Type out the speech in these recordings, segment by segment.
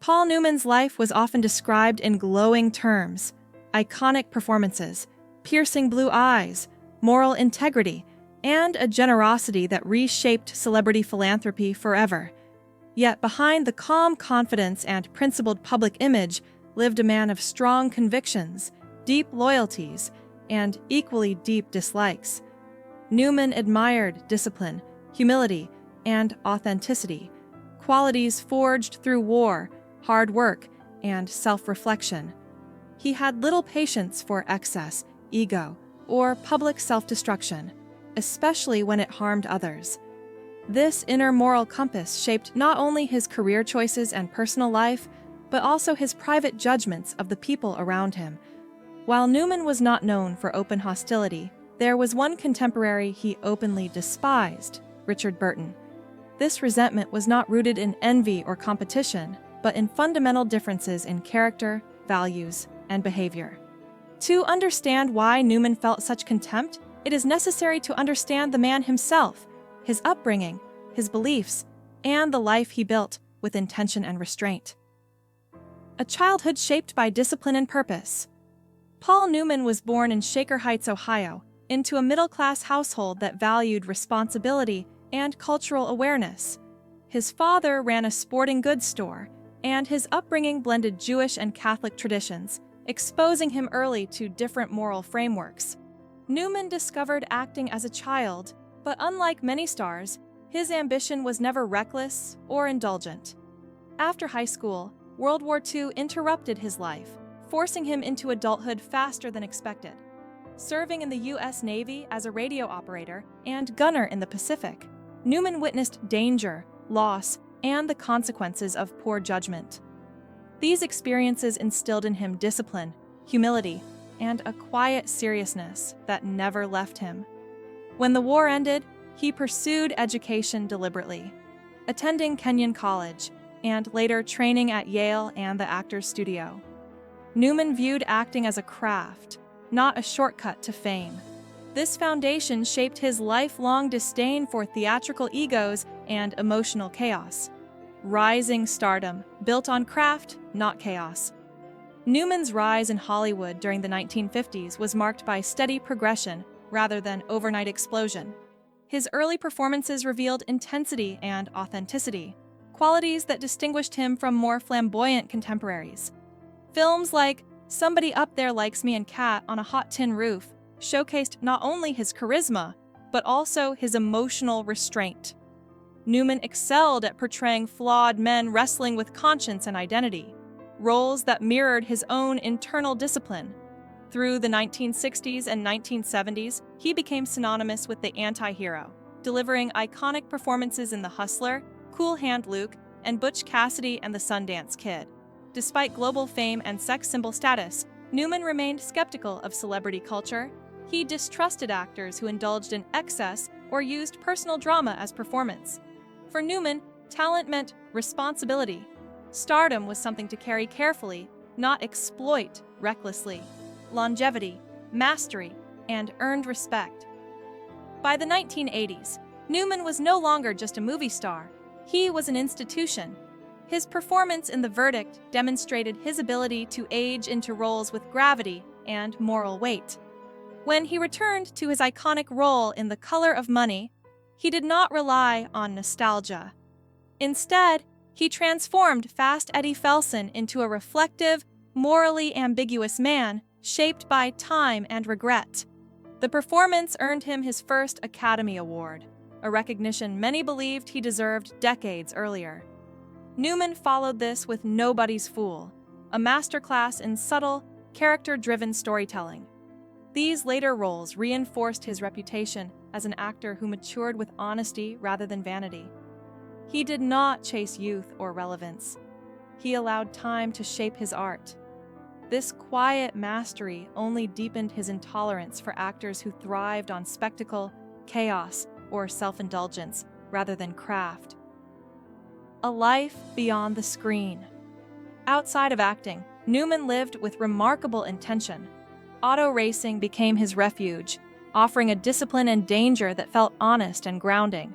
Paul Newman's life was often described in glowing terms: iconic performances, piercing blue eyes, moral integrity, and a generosity that reshaped celebrity philanthropy forever. Yet behind the calm confidence and principled public image lived a man of strong convictions, deep loyalties, and equally deep dislikes. Newman admired discipline, humility, and authenticity, qualities forged through war, hard work, and self-reflection. He had little patience for excess, ego, or public self-destruction, especially when it harmed others. This inner moral compass shaped not only his career choices and personal life, but also his private judgments of the people around him. While Newman was not known for open hostility, there was one contemporary he openly despised: Richard Burton. This resentment was not rooted in envy or competition, but in fundamental differences in character, values, and behavior. To understand why Newman felt such contempt, it is necessary to understand the man himself, his upbringing, his beliefs, and the life he built with intention and restraint. A childhood shaped by discipline and purpose. Paul Newman was born in Shaker Heights, Ohio, into a middle-class household that valued responsibility and cultural awareness. His father ran a sporting goods store, and his upbringing blended Jewish and Catholic traditions, exposing him early to different moral frameworks. Newman discovered acting as a child, but unlike many stars, his ambition was never reckless or indulgent. After high school, World War II interrupted his life, forcing him into adulthood faster than expected. Serving in the U.S. Navy as a radio operator and gunner in the Pacific, Newman witnessed danger, loss, and the consequences of poor judgment. These experiences instilled in him discipline, humility, and a quiet seriousness that never left him. When the war ended, he pursued education deliberately, attending Kenyon College, and later training at Yale and the Actors Studio. Newman viewed acting as a craft, not a shortcut to fame. This foundation shaped his lifelong disdain for theatrical egos and emotional chaos. Rising stardom, built on craft, not chaos. Newman's rise in Hollywood during the 1950s was marked by steady progression rather than overnight explosion. His early performances revealed intensity and authenticity, qualities that distinguished him from more flamboyant contemporaries. Films like Somebody Up There Likes Me and Cat on a Hot Tin Roof showcased not only his charisma, but also his emotional restraint. Newman excelled at portraying flawed men wrestling with conscience and identity, roles that mirrored his own internal discipline. Through the 1960s and 1970s, he became synonymous with the anti-hero, delivering iconic performances in The Hustler, Cool Hand Luke, and Butch Cassidy and the Sundance Kid. Despite global fame and sex symbol status, Newman remained skeptical of celebrity culture. He distrusted actors who indulged in excess or used personal drama as performance. For Newman, talent meant responsibility. Stardom was something to carry carefully, not exploit recklessly. Longevity, mastery, and earned respect. By the 1980s, Newman was no longer just a movie star. He was an institution. His performance in The Verdict demonstrated his ability to age into roles with gravity and moral weight. When he returned to his iconic role in The Color of Money, he did not rely on nostalgia. Instead, he transformed Fast Eddie Felson into a reflective, morally ambiguous man shaped by time and regret. The performance earned him his first Academy Award, a recognition many believed he deserved decades earlier. Newman followed this with Nobody's Fool, a masterclass in subtle, character-driven storytelling. These later roles reinforced his reputation as an actor who matured with honesty rather than vanity. He did not chase youth or relevance. He allowed time to shape his art. This quiet mastery only deepened his intolerance for actors who thrived on spectacle, chaos, or self-indulgence rather than craft. A life beyond the screen. Outside of acting, Newman lived with remarkable intention. Auto racing became his refuge, offering a discipline and danger that felt honest and grounding.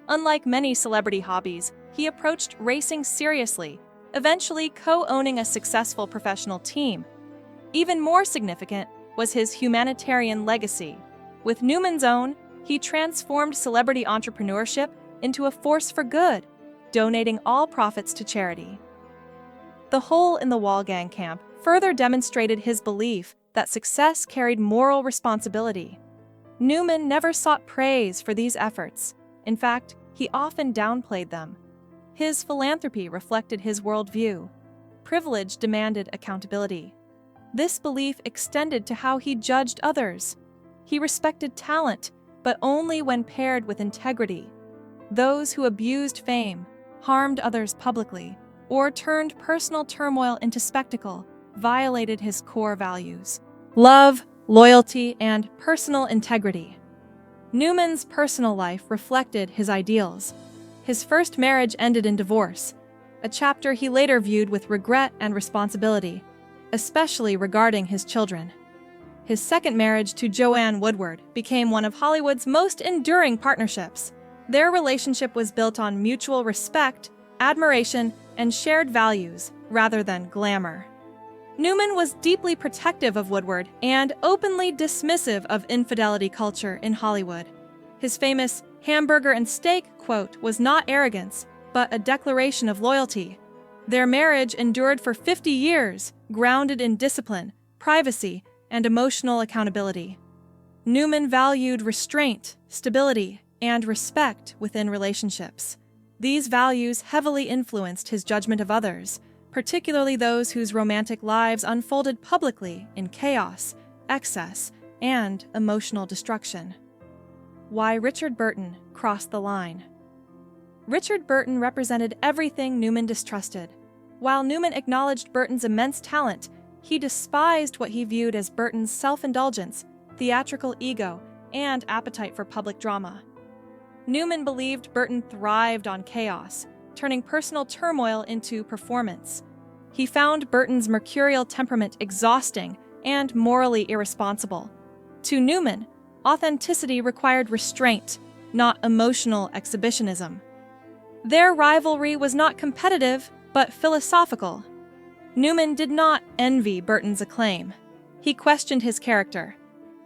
Unlike many celebrity hobbies, he approached racing seriously, eventually co-owning a successful professional team. Even more significant was his humanitarian legacy. With Newman's Own, he transformed celebrity entrepreneurship into a force for good, donating all profits to charity. The hole-in-the-wall gang camp further demonstrated his belief that success carried moral responsibility. Newman never sought praise for these efforts. In fact, he often downplayed them. His philanthropy reflected his worldview. Privilege demanded accountability. This belief extended to how he judged others. He respected talent, but only when paired with integrity. Those who abused fame, harmed others publicly, or turned personal turmoil into spectacle violated his core values: love, loyalty, and personal integrity. Newman's personal life reflected his ideals. His first marriage ended in divorce, a chapter he later viewed with regret and responsibility, especially regarding his children. His second marriage to Joanne Woodward became one of Hollywood's most enduring partnerships. Their relationship was built on mutual respect, admiration, and shared values rather than glamour. Newman was deeply protective of Woodward and openly dismissive of infidelity culture in Hollywood. His famous "hamburger and steak" quote was not arrogance, but a declaration of loyalty. Their marriage endured for 50 years, grounded in discipline, privacy, and emotional accountability. Newman valued restraint, stability, and respect within relationships. These values heavily influenced his judgment of others, particularly those whose romantic lives unfolded publicly in chaos, excess, and emotional destruction. Why Richard Burton crossed the line. Richard Burton represented everything Newman distrusted. While Newman acknowledged Burton's immense talent, he despised what he viewed as Burton's self-indulgence, theatrical ego, and appetite for public drama. Newman believed Burton thrived on chaos, turning personal turmoil into performance. He found Burton's mercurial temperament exhausting and morally irresponsible. To Newman, authenticity required restraint, not emotional exhibitionism. Their rivalry was not competitive, but philosophical. Newman did not envy Burton's acclaim. He questioned his character.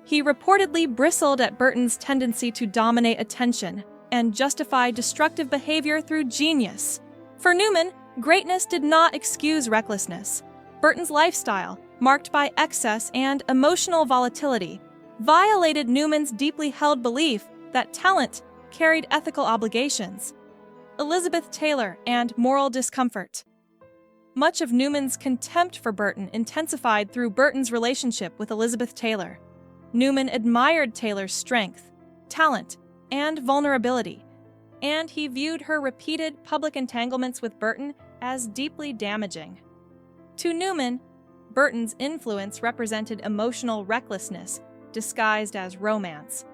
He reportedly bristled at Burton's tendency to dominate attention and justify destructive behavior through genius. For Newman, greatness did not excuse recklessness. Burton's lifestyle, marked by excess and emotional volatility, violated Newman's deeply held belief that talent carried ethical obligations. Elizabeth Taylor and moral discomfort. Much of Newman's contempt for Burton intensified through Burton's relationship with Elizabeth Taylor. Newman admired Taylor's strength, talent, and vulnerability, and he viewed her repeated public entanglements with Burton as deeply damaging. To Newman, Burton's influence represented emotional recklessness disguised as romance.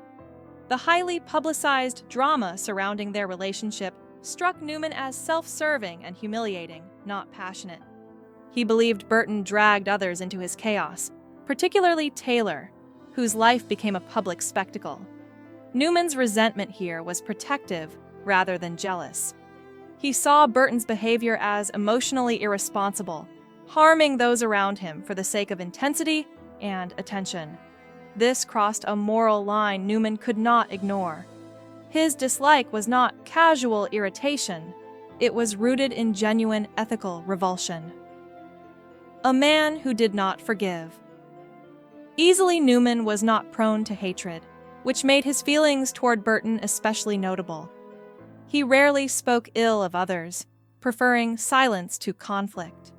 The highly publicized drama surrounding their relationship struck Newman as self-serving and humiliating, not passionate. He believed Burton dragged others into his chaos, particularly Taylor, whose life became a public spectacle. Newman's resentment here was protective rather than jealous. He saw Burton's behavior as emotionally irresponsible, harming those around him for the sake of intensity and attention. This crossed a moral line Newman could not ignore. His dislike was not casual irritation, it was rooted in genuine ethical revulsion. A man who did not forgive. Easily, Newman was not prone to hatred, which made his feelings toward Burton especially notable. He rarely spoke ill of others, preferring silence to conflict.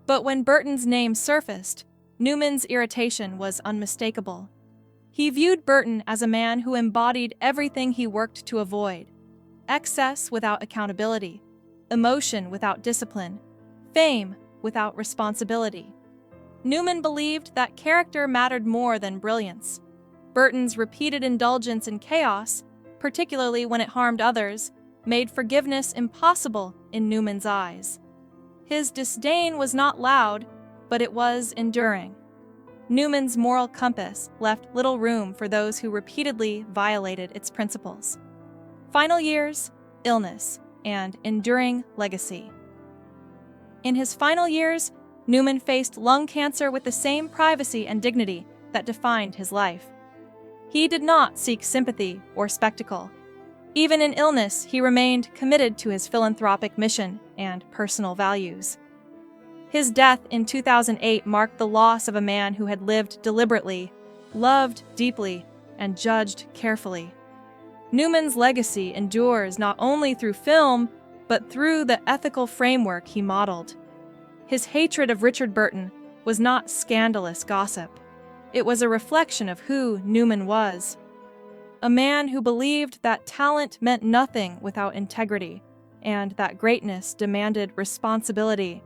But when Burton's name surfaced, Newman's irritation was unmistakable. He viewed Burton as a man who embodied everything he worked to avoid: excess without accountability, emotion without discipline, fame without responsibility. Newman believed that character mattered more than brilliance. Burton's repeated indulgence in chaos, particularly when it harmed others, made forgiveness impossible in Newman's eyes. His disdain was not loud, but it was enduring. Newman's moral compass left little room for those who repeatedly violated its principles. Final years, illness, and enduring legacy. In his final years, Newman faced lung cancer with the same privacy and dignity that defined his life. He did not seek sympathy or spectacle. Even in illness, he remained committed to his philanthropic mission and personal values. His death in 2008 marked the loss of a man who had lived deliberately, loved deeply, and judged carefully. Newman's legacy endures not only through film, but through the ethical framework he modeled. His hatred of Richard Burton was not scandalous gossip. It was a reflection of who Newman was. A man who believed that talent meant nothing without integrity, and that greatness demanded responsibility